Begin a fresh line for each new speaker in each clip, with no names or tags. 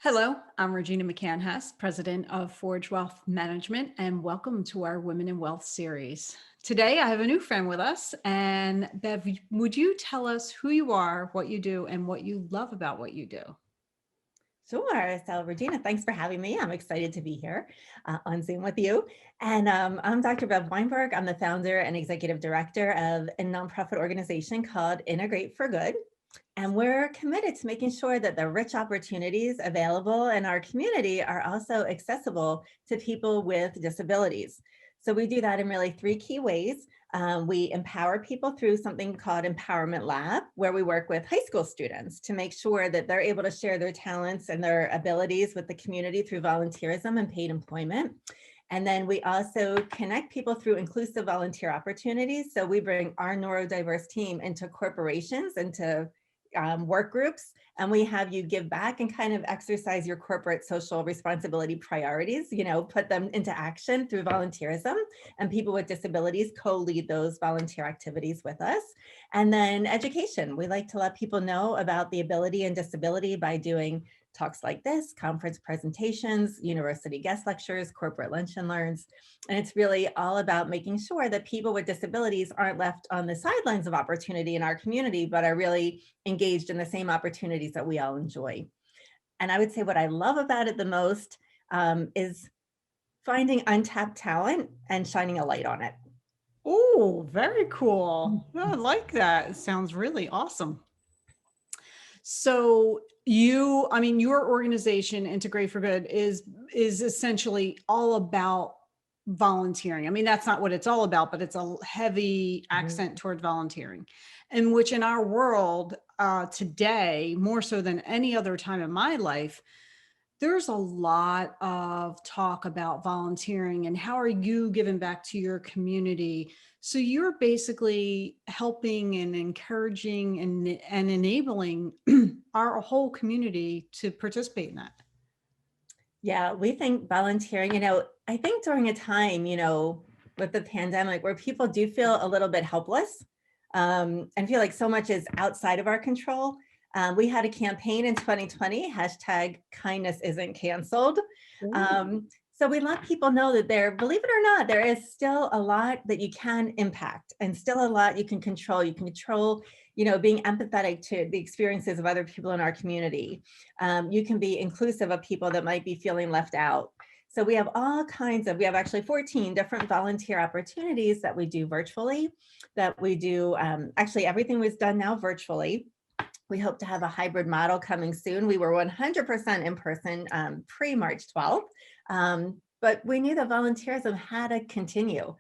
Hello, I'm Regina McCann-Hess, president of Forge Wealth Management, and welcome to our Women in Wealth series. Today, I have a new friend with us, and Bev, would you tell us who you are, what you do, and what you love about what you do?
Sure. So, Regina, thanks for having me. I'm excited to be here on Zoom with you. And I'm Dr. Bev Weinberg. I'm the founder and executive director of a nonprofit organization called Integrate for Good. And we're committed to making sure that the rich opportunities available in our community are also accessible to people with disabilities. So we do that in really three key ways. We empower people through something called Empowerment Lab, where we work with high school students to make sure that they're able to share their talents and their abilities with the community through volunteerism and paid employment. And then we also connect people through inclusive volunteer opportunities. So we bring our neurodiverse team into corporations, into work groups, and we have you give back and kind of exercise your corporate social responsibility priorities, put them into action through volunteerism, and people with disabilities co-lead those volunteer activities with us. And then education. We like to let people know about the ability and disability by doing talks like this, conference presentations, university guest lectures, corporate lunch and learns. And it's really all about making sure that people with disabilities aren't left on the sidelines of opportunity in our community, but are really engaged in the same opportunities that we all enjoy. And I would say what I love about it the most is finding untapped talent and shining a light on it.
Oh, very cool. Yeah, I like that. It sounds really awesome. So your organization, Integrate for Good, is essentially all about volunteering. I mean, that's not what it's all about, but it's a heavy
Mhm.
accent toward volunteering, in which in our world today, more so than any other time in my life, there's a lot of talk about volunteering and how are you giving back to your community. So you're basically helping and encouraging and enabling our whole community to participate in that.
Yeah, we think volunteering, I think during a time, with the pandemic where people do feel a little bit helpless and feel like so much is outside of our control. We had a campaign in 2020, hashtag kindness isn't canceled.
Ooh.
So we let people know that believe it or not, there is still a lot that you can impact and still a lot you can control. You can control, being empathetic to the experiences of other people in our community. You can be inclusive of people that might be feeling left out. So we have we have actually 14 different volunteer opportunities that we do virtually, that we do, actually everything was done now virtually. We hope to have a hybrid model coming soon. We were 100% in person pre-March 12th, but we knew that volunteerism had to continue.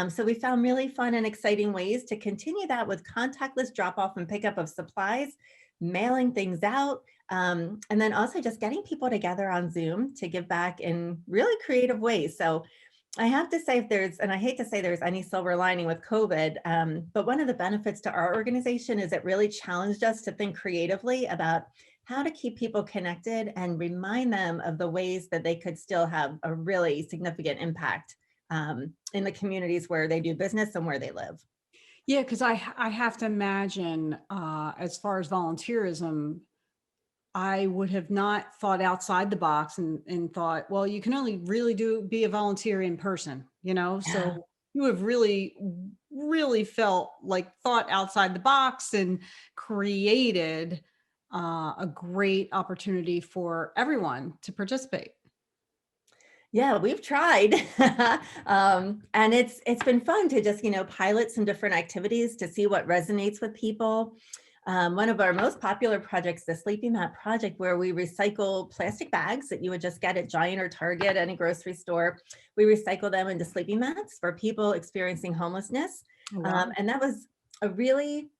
So we found really fun and exciting ways to continue that with contactless drop-off and pickup of supplies, mailing things out, and then also just getting people together on Zoom to give back in really creative ways. So I have to say, and I hate to say there's any silver lining with COVID, but one of the benefits to our organization is it really challenged us to think creatively about how to keep people connected and remind them of the ways that they could still have a really significant impact in the communities where they do business and where they live.
Yeah, because I have to imagine as far as volunteerism, I would have not thought outside the box and thought, well, you can only really be a volunteer in person, you know?
Yeah.
So you have really felt like thought outside the box and created a great opportunity for everyone to participate.
Yeah, we've tried. And it's been fun to just, pilot some different activities to see what resonates with people. One of our most popular projects, the Sleepy Mat Project, where we recycle plastic bags that you would just get at Giant or Target, any grocery store. We recycle them into sleeping mats for people experiencing homelessness.
Oh, wow.
And that was a really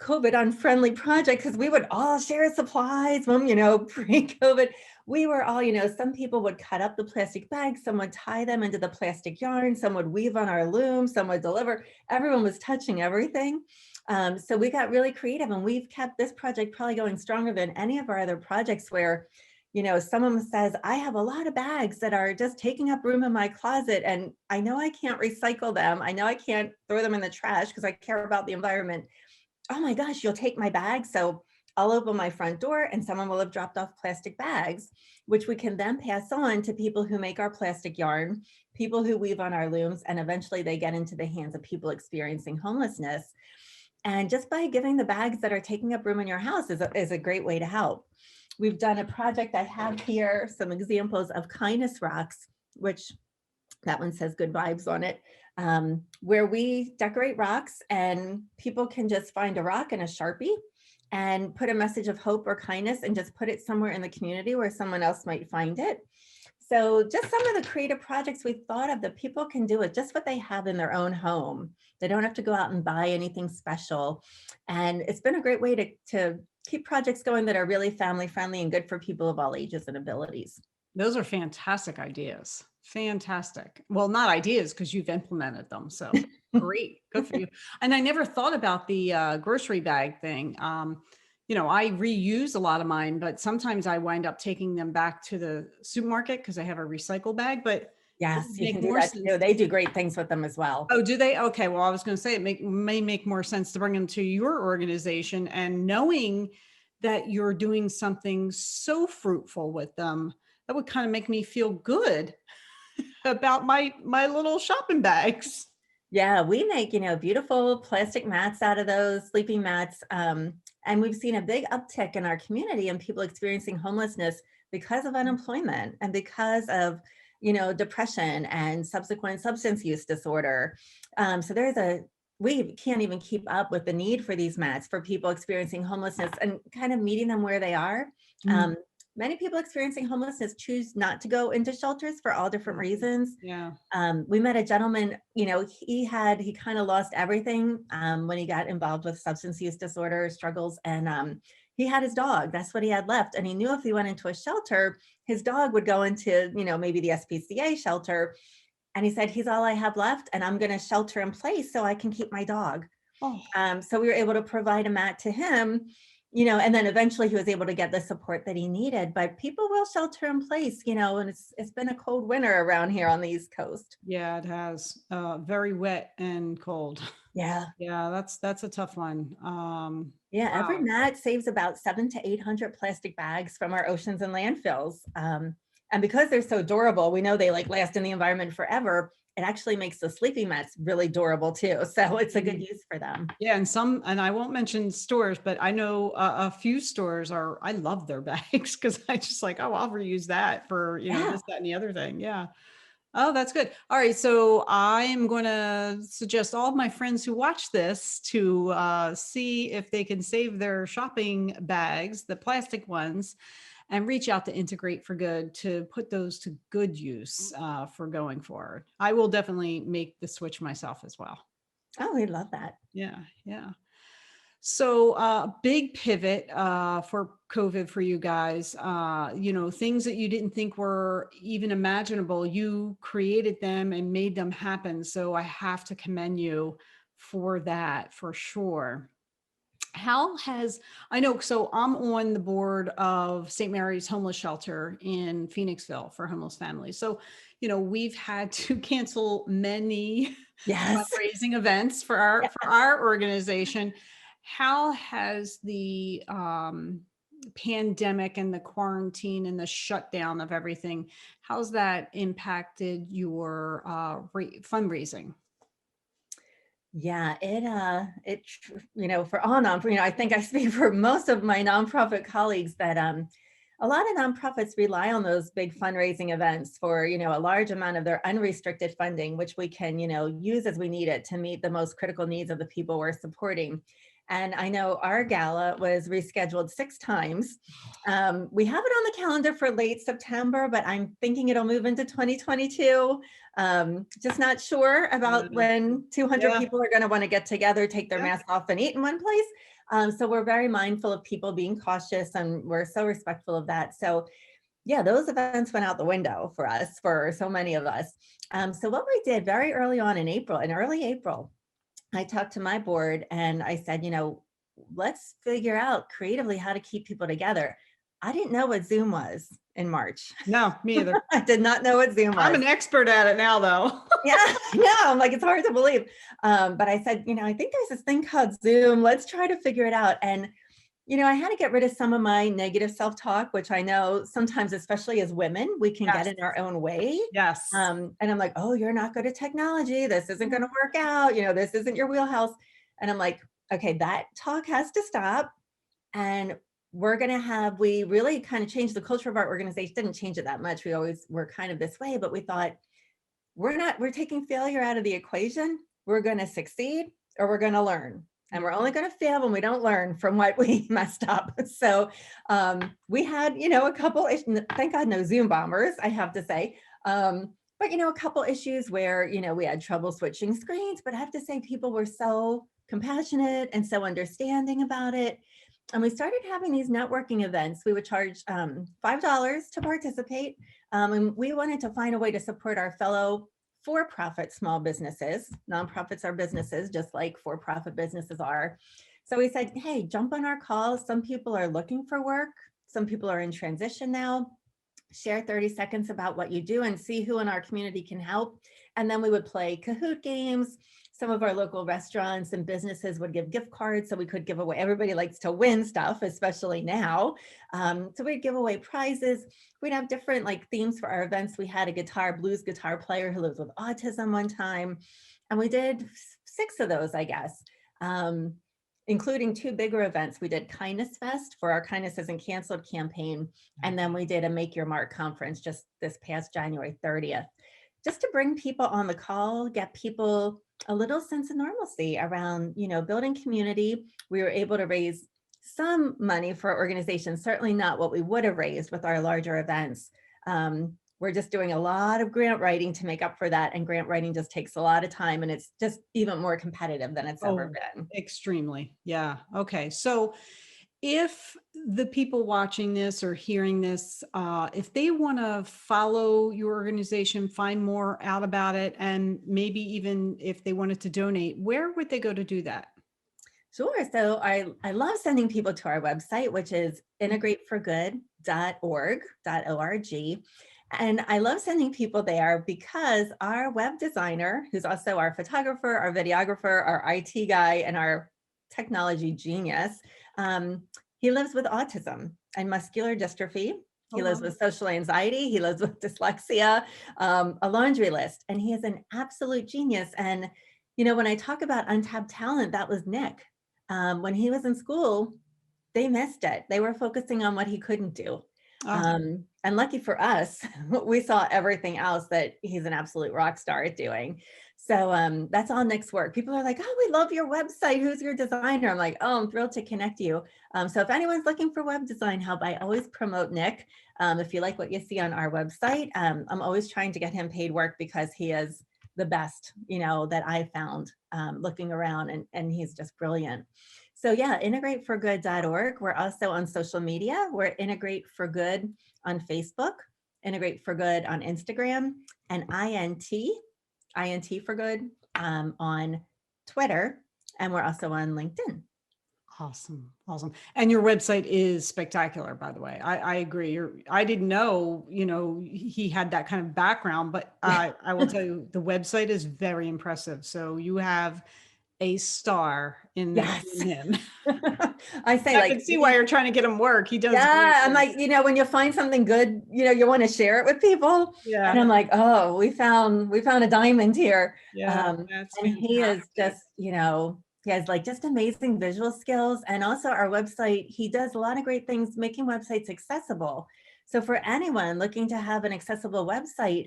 COVID unfriendly project because we would all share supplies when, pre-COVID. We were all, some people would cut up the plastic bags, some would tie them into the plastic yarn, some would weave on our loom, some would deliver. Everyone was touching everything. So we got really creative and we've kept this project probably going stronger than any of our other projects where, someone says, I have a lot of bags that are just taking up room in my closet and I know I can't recycle them. I know I can't throw them in the trash because I care about the environment. Oh my gosh, you'll take my bag. So I'll open my front door and someone will have dropped off plastic bags, which we can then pass on to people who make our plastic yarn, people who weave on our looms, and eventually they get into the hands of people experiencing homelessness. And just by giving the bags that are taking up room in your house is a great way to help. We've done a project, I have here some examples of kindness rocks, which that one says good vibes on it, where we decorate rocks and people can just find a rock and a Sharpie and put a message of hope or kindness and just put it somewhere in the community where someone else might find it. So just some of the creative projects we thought of that people can do with just what they have in their own home. They don't have to go out and buy anything special. And it's been a great way to keep projects going that are really family friendly and good for people of all ages and abilities.
Those are fantastic ideas. Fantastic. Well, not ideas because you've implemented them. So great. Good for you. And I never thought about the grocery bag thing. I reuse a lot of mine, but sometimes I wind up taking them back to the supermarket because I have a recycle bag, but it
Yes,
would
you
make
can do
more
that
sense.
too. They do great things with them as well.
Oh, do they? Okay. Well, I was going to say may make more sense to bring them to your organization, and knowing that you're doing something so fruitful with them, that would kind of make me feel good about my little shopping bags.
Yeah, we make, beautiful plastic mats out of those, sleeping mats. And we've seen a big uptick in our community and people experiencing homelessness because of unemployment and because of, depression and subsequent substance use disorder. So we can't even keep up with the need for these mats for people experiencing homelessness and kind of meeting them where they are.
Mm,
Many people experiencing homelessness choose not to go into shelters for all different reasons.
yeah.
We met a gentleman, he kind of lost everything when he got involved with substance use disorder struggles. And he had his dog. That's what he had left. And he knew if he went into a shelter, his dog would go into, maybe the SPCA shelter. And he said, he's all I have left. And I'm going to shelter in place so I can keep my dog.
Oh,
So we were able to provide a mat to him, and then eventually he was able to get the support that he needed. But people will shelter in place, and it's been a cold winter around here on the East Coast.
yeah, it has. Very wet and cold.
Yeah.
Yeah, that's a tough one.
Yeah, every
Wow.
mat saves about 700 to 800 plastic bags from our oceans and landfills. And because they're so durable, we know they last in the environment forever. It actually makes the sleeping mats really durable too. So it's a good use for them.
Yeah, and I won't mention stores, but I know a few stores I love their bags because I just like, oh, I'll reuse that for,
Yeah.
this, that, and the other thing. Yeah. Oh, that's good. All right. So I am going to suggest all of my friends who watch this to see if they can save their shopping bags, the plastic ones, and reach out to Integrate for Good to put those to good use for going forward. I will definitely make the switch myself as well.
Oh, we love that.
Yeah. Yeah. So, big pivot for COVID for you guys. Things that you didn't think were even imaginable, you created them and made them happen. So, I have to commend you for that for sure. I know, so I'm on the board of St. Mary's Homeless Shelter in Phoenixville for homeless families. So, we've had to cancel many
Yes.
fundraising events for our organization. How has the pandemic and the quarantine and the shutdown of everything, how's that impacted your fundraising?
Yeah, for all I think I speak for most of my nonprofit colleagues that a lot of nonprofits rely on those big fundraising events for, a large amount of their unrestricted funding, which we can, use as we need it to meet the most critical needs of the people we're supporting. And I know our gala was rescheduled 6 times. We have it on the calendar for late September, but I'm thinking it'll move into 2022. Just not sure about
Yeah.
when 200
Yeah.
people are going to want to get together, take their
Yeah.
masks off and eat in one place. So we're very mindful of people being cautious and we're so respectful of that. So yeah, those events went out the window for us, for so many of us. So what we did very early on in early April, I talked to my board and I said, let's figure out creatively how to keep people together. I didn't know what Zoom was in March.
No, me either.
I did not know what Zoom
I'm
was.
an expert at it now, though.
Yeah, yeah, I'm like, it's hard to believe. But I said, I think there's this thing called Zoom. Let's try to figure it out. And I had to get rid of some of my negative self-talk, which I know sometimes, especially as women, we can get
Yes.
in our own way.
Yes.
And I'm like, oh, you're not good at technology. This isn't going to work out. This isn't your wheelhouse. And I'm like, okay, that talk has to stop. And we really kind of changed the culture of our organization. Didn't change it that much. We always were kind of this way, but we thought, we're taking failure out of the equation. We're going to succeed or we're going to learn. And we're only going to fail when we don't learn from what we messed up. So we had, a couple, thank God, no Zoom bombers, I have to say. But, a couple issues where, we had trouble switching screens, but I have to say people were so compassionate and so understanding about it. And we started having these networking events. We would charge $5 to participate. And we wanted to find a way to support our fellow for-profit small businesses. Nonprofits are businesses, just like for-profit businesses are. So we said, hey, jump on our calls. Some people are looking for work. Some people are in transition now. Share 30 seconds about what you do and see who in our community can help. And then we would play Kahoot games. Some of our local restaurants and businesses would give gift cards so we could give away. Everybody likes to win stuff, especially now. So we'd give away prizes. We'd have different themes for our events. We had a blues guitar player who lives with autism one time. And we did 6 of those, I guess. Including 2 bigger events. We did Kindness Fest for our Kindness Isn't Canceled campaign. And then we did a Make Your Mark conference just this past January 30th, just to bring people on the call, get people a little sense of normalcy around, building community. We were able to raise some money for organizations, certainly not what we would have raised with our larger events. We're just doing a lot of grant writing to make up for that. And grant writing just takes a lot of time, and it's just even more competitive than it's ever
Oh,
been.
extremely. Yeah. Okay. So if the people watching this or hearing this, if they want to follow your organization, find more out about it, and maybe even if they wanted to donate, where would they go to do that?
Sure. So I love sending people to our website, which is integrateforgood.org. And I love sending people there because our web designer, who's also our photographer, our videographer, our IT guy, and our technology genius, he lives with autism and muscular dystrophy.
Oh,
He lives
wow.
with social anxiety. He lives with dyslexia, a laundry list, and he is an absolute genius. And when I talk about untapped talent, that was Nick. When he was in school, they missed it. They were focusing on what he couldn't do.
Oh,
And lucky for us, we saw everything else that he's an absolute rock star at doing. So that's all Nick's work. People are like, oh, we love your website. Who's your designer? I'm like, oh, I'm thrilled to connect you. So if anyone's looking for web design help, I always promote Nick. If you like what you see on our website, I'm always trying to get him paid work because he is the best, that I found looking around, and he's just brilliant. So yeah, integrateforgood.org. We're also on social media. We're Integrate for Good on Facebook, Integrate for Good on Instagram, and INT for Good on Twitter. And we're also on LinkedIn.
awesome. Awesome. And your website is spectacular, by the way. I agree. I didn't know, he had that kind of background, but I will tell you, the website is very impressive. So you have a star
Yes.
in him.
I say,
I can see why you're trying to get him work. He does great
yeah, I'm
work.
like, when you find something good, you want to share it with people. And
Yeah.
I'm like, oh, we found a diamond here.
Yeah. That's
And he is
fantastic.
just, he has just amazing visual skills. And also our website, he does a lot of great things making websites accessible. So for anyone looking to have an accessible website,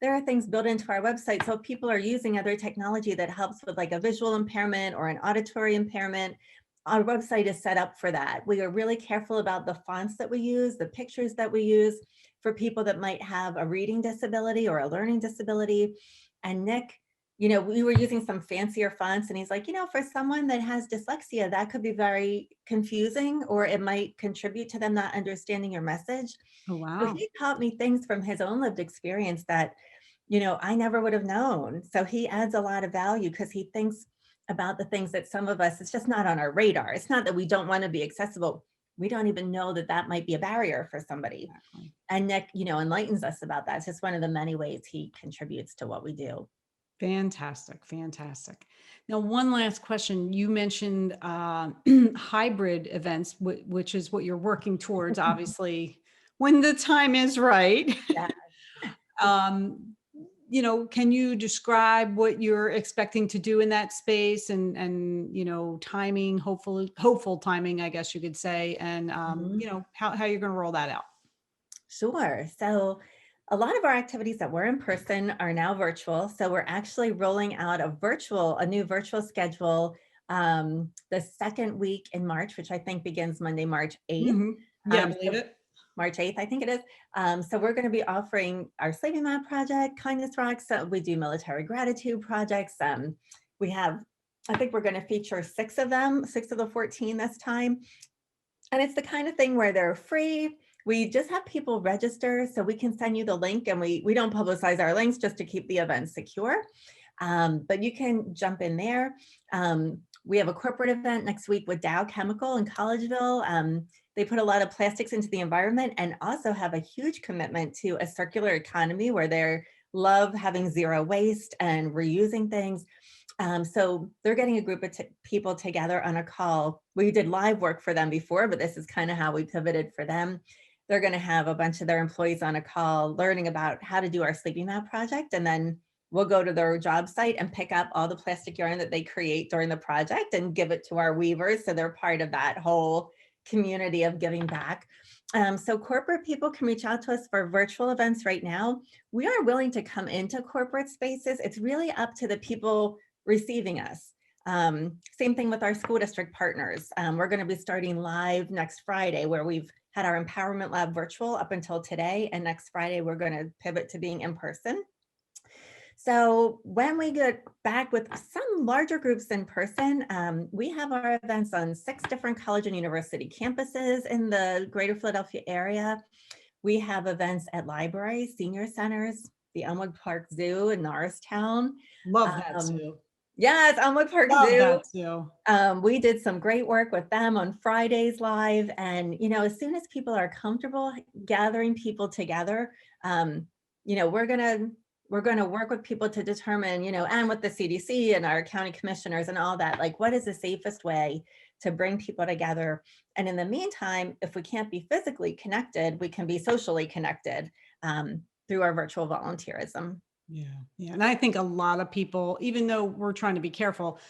there are things built into our website. So if people are using other technology that helps with a visual impairment or an auditory impairment, our website is set up for that. We are really careful about the fonts that we use, the pictures that we use for people that might have a reading disability or a learning disability. And Nick, we were using some fancier fonts, and he's like, for someone that has dyslexia, that could be very confusing, or it might contribute to them not understanding your message.
Oh,
So
wow.
he taught me things from his own lived experience that, I never would have known. So he adds a lot of value because he thinks about the things that some of us, it's just not on our radar. It's not that we don't want to be accessible. We don't even know that that might be a barrier for somebody.
Exactly.
And Nick, enlightens us about that. It's just one of the many ways he contributes to what we do.
Fantastic, fantastic. Now, one last question. You mentioned hybrid events, which is what you're working towards, obviously, when the time is right.
Yeah.
um, can you describe what you're expecting to do in that space and timing, hopeful timing, I guess you could say, and
Mhm.
how you're going to roll that out?
Sure. So a lot of our activities that were in person are now virtual. So we're actually rolling out a new virtual schedule the second week in March, which I think begins Monday, March 8th.
Hmm. Yeah, I believe
So
it.
March 8th, I think it is. So we're going to be offering our Sleeping Mat project, Kindness Rocks. We do military gratitude projects. I think we're going to feature six of them, six of the 14 this time. And it's the kind of thing where they're free. We just have people register so we can send you the link, and we don't publicize our links just to keep the event secure. But you can jump in there. We have a corporate event next week with Dow Chemical in Collegeville. They put a lot of plastics into the environment and also have a huge commitment to a circular economy where they love having zero waste and reusing things. So they're getting a group of people together on a call. We did live work for them before, but this is kind of how we pivoted for them. They're going to have a bunch of their employees on a call learning about how to do our sleeping mat project. And then we'll go to their job site and pick up all the plastic yarn that they create during the project and give it to our weavers. So they're part of that whole community of giving back. So corporate people can reach out to us for virtual events right now. We are willing to come into corporate spaces. It's really up to the people receiving us. Same thing with our school district partners. We're going to be starting live next Friday, where we've had our empowerment lab virtual up until today. And next Friday, we're going to pivot to being in person. So when we get back with some larger groups in person, we have our events on 6 different college and university campuses in the greater Philadelphia area. We have events at libraries, senior centers, the Elmwood Park Zoo in Norristown.
Love that
Um,
too.
Yes, Elmwood Park
Love
Zoo.
that too.
We did some great work with them on Fridays live. And, as soon as people are comfortable gathering people together, um, we're gonna work with people to determine, and with the CDC and our county commissioners and all that, like what is the safest way to bring people together. And in the meantime, if we can't be physically connected, we can be socially connected through our virtual volunteerism.
Yeah, yeah, and I think a lot of people, even though we're trying to be careful,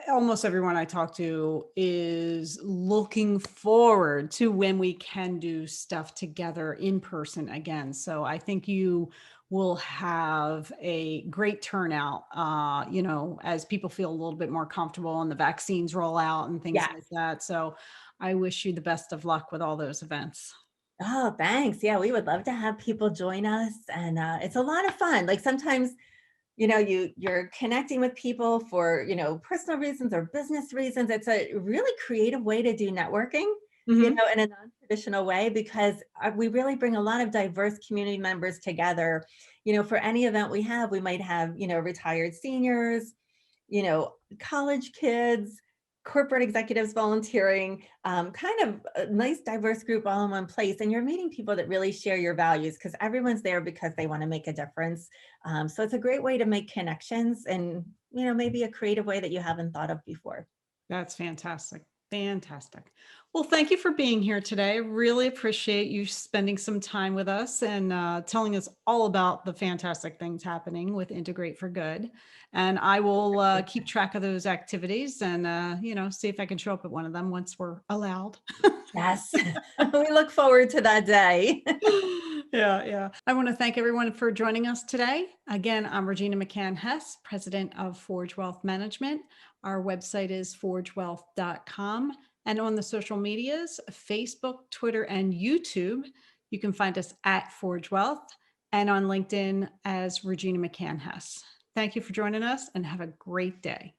almost everyone I talk to is looking forward to when we can do stuff together in person again. So I think you will have a great turnout, as people feel a little bit more comfortable and the vaccines roll out and things like
Yes.
that. So I wish you the best of luck with all those events.
Oh, thanks. Yeah, we would love to have people join us, and it's a lot of fun. Like sometimes, you're connecting with people for personal reasons or business reasons. It's a really creative way to do networking,
Mhm.
in a non-traditional way, because we really bring a lot of diverse community members together. For any event we have, we might have retired seniors, college kids, corporate executives volunteering, kind of a nice diverse group all in one place. And you're meeting people that really share your values because everyone's there because they want to make a difference. So it's a great way to make connections and, maybe a creative way that you haven't thought of before.
That's fantastic. Fantastic. Well, thank you for being here today. Really appreciate you spending some time with us and telling us all about the fantastic things happening with Integrate for Good. And I will keep track of those activities and, see if I can show up at one of them once we're allowed.
Yes, we look forward to that day.
Yeah, yeah. I want to thank everyone for joining us today. Again, I'm Regina McCann Hess, president of Forge Wealth Management. Our website is forgewealth.com. And on the social medias, Facebook, Twitter, and YouTube, you can find us at Forge Wealth and on LinkedIn as Regina McCann Hess. Thank you for joining us and have a great day.